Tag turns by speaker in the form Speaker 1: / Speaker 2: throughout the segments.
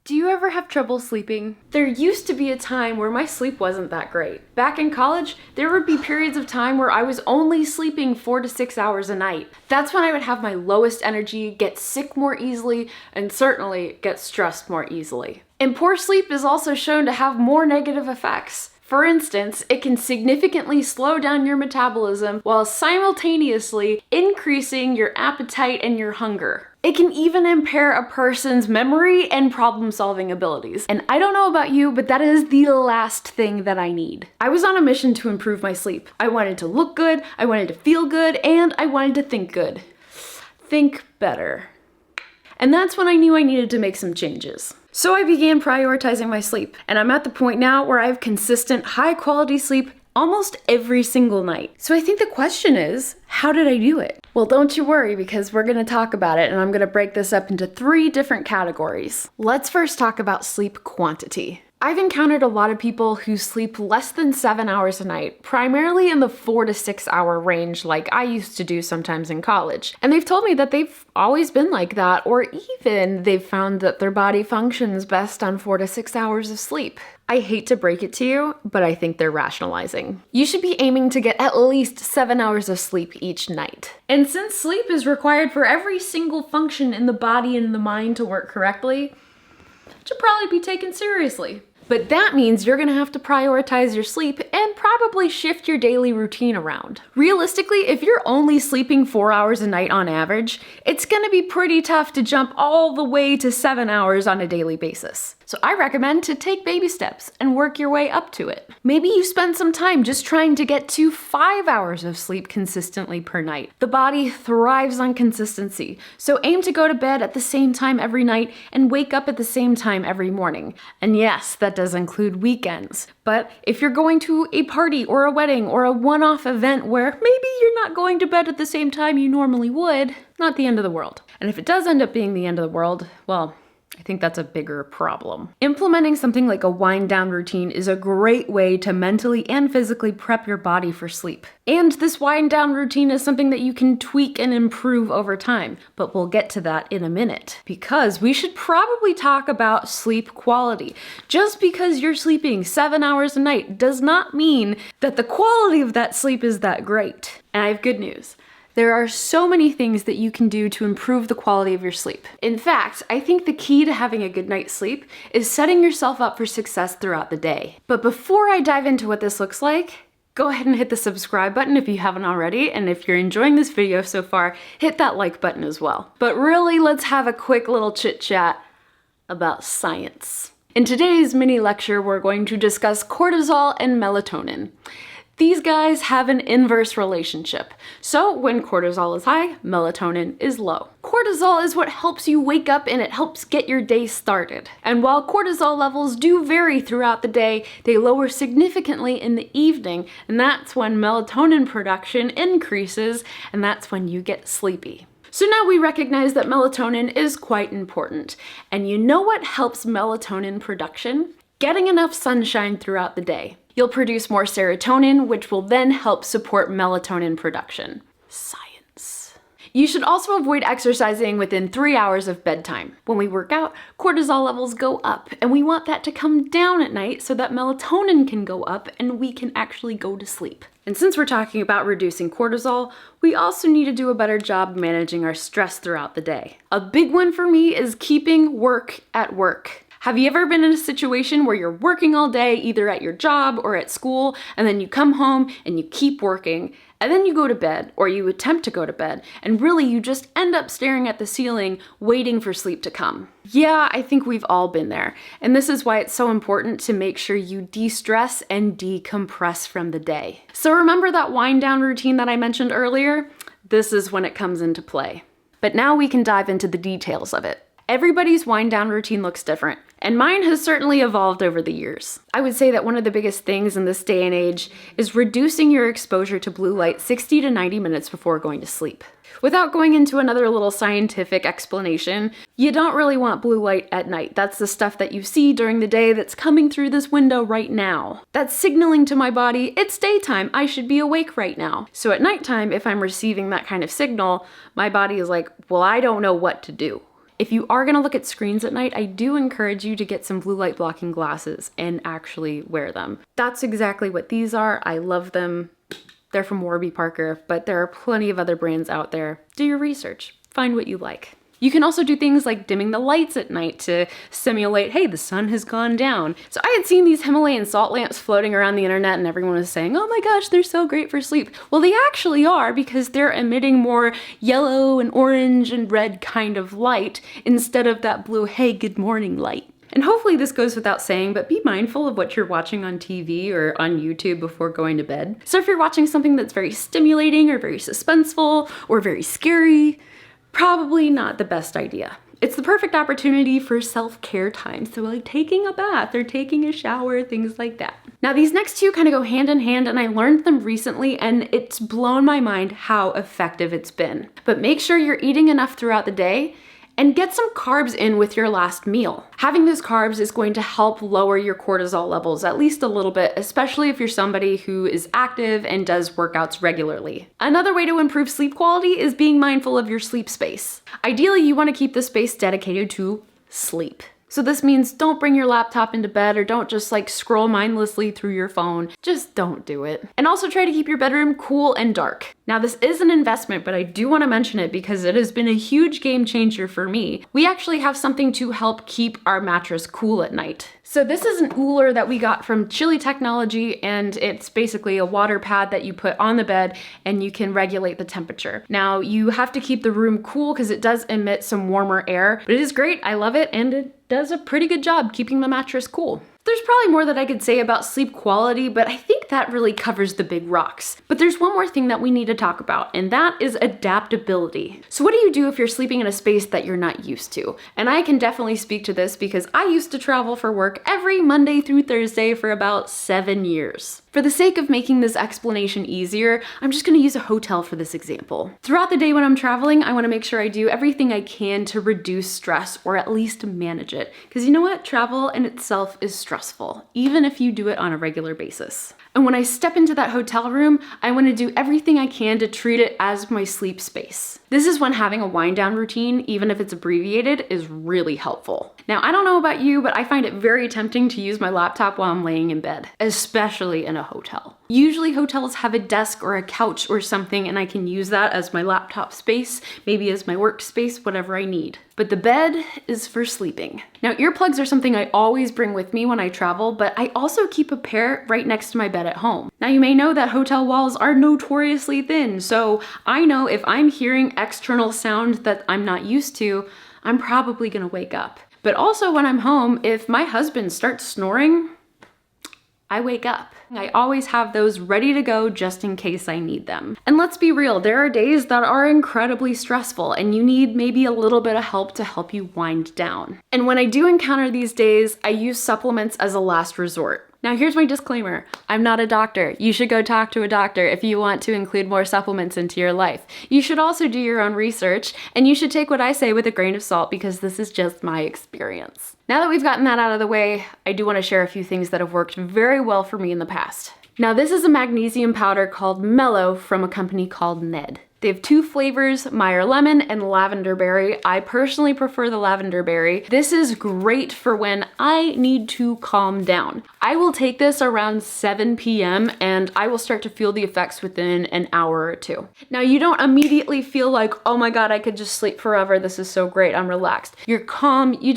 Speaker 1: Do you ever have trouble sleeping? There used to be a time where my sleep wasn't that great. Back in college, there would be periods of time where I was only sleeping 4 to 6 hours a night. That's when I would have my lowest energy, get sick more easily, and certainly get stressed more easily. And poor sleep is also shown to have more negative effects. For instance, it can significantly slow down your metabolism while simultaneously increasing your appetite and your hunger. It can even impair a person's memory and problem-solving abilities. And I don't know about you, but that is the last thing that I need. I was on a mission to improve my sleep. I wanted to look good, I wanted to feel good, and I wanted to think good. Think better. And that's when I knew I needed to make some changes. So I began prioritizing my sleep, and I'm at the point now where I have consistent, high-quality sleep almost every single night. So I think the question is, how did I do it? Well, don't you worry, because we're gonna talk about it, and I'm gonna break this up into 3 different categories. Let's first talk about sleep quantity. I've encountered a lot of people who sleep less than 7 hours a night, primarily in the 4 to 6 hour range like I used to do sometimes in college. And they've told me that they've always been like that, or even they've found that their body functions best on 4 to 6 hours of sleep. I hate to break it to you, but I think they're rationalizing. You should be aiming to get at least 7 hours of sleep each night. And since sleep is required for every single function in the body and the mind to work correctly, it should probably be taken seriously. But that means you're gonna have to prioritize your sleep and probably shift your daily routine around. Realistically, if you're only sleeping 4 hours a night on average, it's gonna be pretty tough to jump all the way to 7 hours on a daily basis. So I recommend to take baby steps and work your way up to it. Maybe you spend some time just trying to get to 5 hours of sleep consistently per night. The body thrives on consistency, so aim to go to bed at the same time every night and wake up at the same time every morning. And yes, that does include weekends. But if you're going to a party or a wedding or a one-off event where maybe you're not going to bed at the same time you normally would, not the end of the world. And if it does end up being the end of the world, well, I think that's a bigger problem. Implementing something like a wind down routine is a great way to mentally and physically prep your body for sleep. And this wind down routine is something that you can tweak and improve over time, but we'll get to that in a minute. Because we should probably talk about sleep quality. Just because you're sleeping 7 hours a night does not mean that the quality of that sleep is that great. And I have good news. There are so many things that you can do to improve the quality of your sleep. In fact, I think the key to having a good night's sleep is setting yourself up for success throughout the day. But before I dive into what this looks like, go ahead and hit the subscribe button if you haven't already, and if you're enjoying this video so far, hit that like button as well. But really, let's have a quick little chit chat about science. In today's mini lecture, we're going to discuss cortisol and melatonin. These guys have an inverse relationship. So when cortisol is high, melatonin is low. Cortisol is what helps you wake up and it helps get your day started. And while cortisol levels do vary throughout the day, they lower significantly in the evening, and that's when melatonin production increases, and that's when you get sleepy. So now we recognize that melatonin is quite important. And you know what helps melatonin production? Getting enough sunshine throughout the day. You'll produce more serotonin, which will then help support melatonin production. Science. You should also avoid exercising within 3 hours of bedtime. When we work out, cortisol levels go up, and we want that to come down at night so that melatonin can go up and we can actually go to sleep. And since we're talking about reducing cortisol, we also need to do a better job managing our stress throughout the day. A big one for me is keeping work at work. Have you ever been in a situation where you're working all day, either at your job or at school, and then you come home and you keep working, and then you go to bed, or you attempt to go to bed, and really you just end up staring at the ceiling, waiting for sleep to come? Yeah, I think we've all been there. And this is why it's so important to make sure you de-stress and decompress from the day. So remember that wind down routine that I mentioned earlier? This is when it comes into play. But now we can dive into the details of it. Everybody's wind down routine looks different, and mine has certainly evolved over the years. I would say that one of the biggest things in this day and age is reducing your exposure to blue light 60 to 90 minutes before going to sleep. Without going into another little scientific explanation, you don't really want blue light at night. That's the stuff that you see during the day that's coming through this window right now. That's signaling to my body, it's daytime, I should be awake right now. So at nighttime, if I'm receiving that kind of signal, my body is like, well, I don't know what to do. If you are gonna look at screens at night, I do encourage you to get some blue light blocking glasses and actually wear them. That's exactly what these are. I love them. They're from Warby Parker, but there are plenty of other brands out there. Do your research, find what you like. You can also do things like dimming the lights at night to simulate, hey, the sun has gone down. So I had seen these Himalayan salt lamps floating around the internet and everyone was saying, oh my gosh, they're so great for sleep. Well, they actually are, because they're emitting more yellow and orange and red kind of light instead of that blue, hey, good morning light. And hopefully this goes without saying, but be mindful of what you're watching on TV or on YouTube before going to bed. So if you're watching something that's very stimulating or very suspenseful or very scary, probably not the best idea. It's the perfect opportunity for self-care time. So like taking a bath or taking a shower, things like that. Now these next two kind of go hand in hand, and I learned them recently and it's blown my mind how effective it's been. But make sure you're eating enough throughout the day and get some carbs in with your last meal. Having those carbs is going to help lower your cortisol levels at least a little bit, especially if you're somebody who is active and does workouts regularly. Another way to improve sleep quality is being mindful of your sleep space. Ideally, you want to keep the space dedicated to sleep. So this means don't bring your laptop into bed, or don't just like scroll mindlessly through your phone. Just don't do it. And also try to keep your bedroom cool and dark. Now this is an investment, but I do want to mention it because it has been a huge game changer for me. We actually have something to help keep our mattress cool at night. So this is an Ooler that we got from Chili Technology, and it's basically a water pad that you put on the bed and you can regulate the temperature. Now you have to keep the room cool because it does emit some warmer air, but it is great. I love it, and it does a pretty good job keeping the mattress cool. There's probably more that I could say about sleep quality, but I think that really covers the big rocks. But there's one more thing that we need to talk about, and that is adaptability. So what do you do if you're sleeping in a space that you're not used to? And I can definitely speak to this because I used to travel for work every Monday through Thursday for about 7 years. For the sake of making this explanation easier, I'm just gonna use a hotel for this example. Throughout the day when I'm traveling, I wanna make sure I do everything I can to reduce stress, or at least to manage it. Because you know what? Travel in itself is stressful, even if you do it on a regular basis. And when I step into that hotel room, I wanna do everything I can to treat it as my sleep space. This is when having a wind down routine, even if it's abbreviated, is really helpful. Now, I don't know about you, but I find it very tempting to use my laptop while I'm laying in bed, especially in a hotel. Usually hotels have a desk or a couch or something, and I can use that as my laptop space, maybe as my workspace, whatever I need. But the bed is for sleeping. Now, earplugs are something I always bring with me when I travel, but I also keep a pair right next to my bed at home. Now, you may know that hotel walls are notoriously thin, so I know if I'm hearing external sound that I'm not used to, I'm probably gonna wake up. But also when I'm home, if my husband starts snoring, I wake up. I always have those ready to go just in case I need them. And let's be real, there are days that are incredibly stressful and you need maybe a little bit of help to help you wind down. And when I do encounter these days, I use supplements as a last resort. Now here's my disclaimer, I'm not a doctor. You should go talk to a doctor if you want to include more supplements into your life. You should also do your own research, and you should take what I say with a grain of salt because this is just my experience. Now that we've gotten that out of the way, I do want to share a few things that have worked very well for me in the past. Now this is a magnesium powder called Mellow from a company called Ned. They have 2 flavors, Meyer Lemon and Lavender Berry. I personally prefer the Lavender Berry. This is great for when I need to calm down. I will take this around 7 p.m. and I will start to feel the effects within an hour or 2. Now you don't immediately feel like, oh my God, I could just sleep forever. This is so great, I'm relaxed. You're calm, you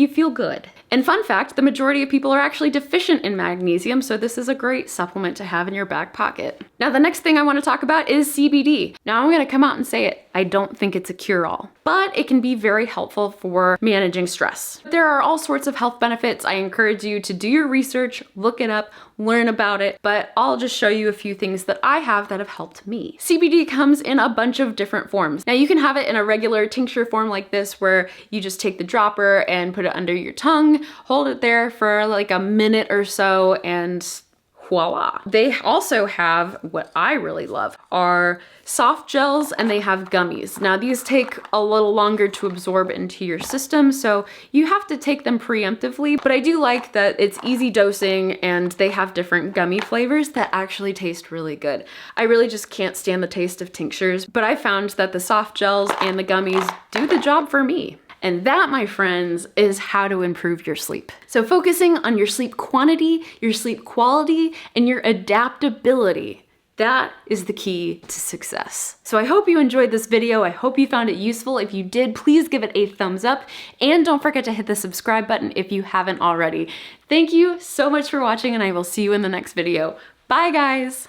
Speaker 1: feel good. And fun fact, the majority of people are actually deficient in magnesium, so this is a great supplement to have in your back pocket. Now the next thing I want to talk about is CBD. Now I'm going to come out and say it. I don't think it's a cure-all, but it can be very helpful for managing stress. There are all sorts of health benefits. I encourage you to do your research, look it up, learn about it, but I'll just show you a few things that I have that have helped me. CBD comes in a bunch of different forms. Now you can have it in a regular tincture form like this, where you just take the dropper and put it under your tongue, hold it there for like a minute or so, and voila. They also have, what I really love, are soft gels, and they have gummies. Now these take a little longer to absorb into your system, so you have to take them preemptively, but I do like that it's easy dosing and they have different gummy flavors that actually taste really good. I really just can't stand the taste of tinctures, but I found that the soft gels and the gummies do the job for me. And that, my friends, is how to improve your sleep. So focusing on your sleep quantity, your sleep quality, and your adaptability. That is the key to success. So I hope you enjoyed this video. I hope you found it useful. If you did, please give it a thumbs up and don't forget to hit the subscribe button if you haven't already. Thank you so much for watching and I will see you in the next video. Bye guys!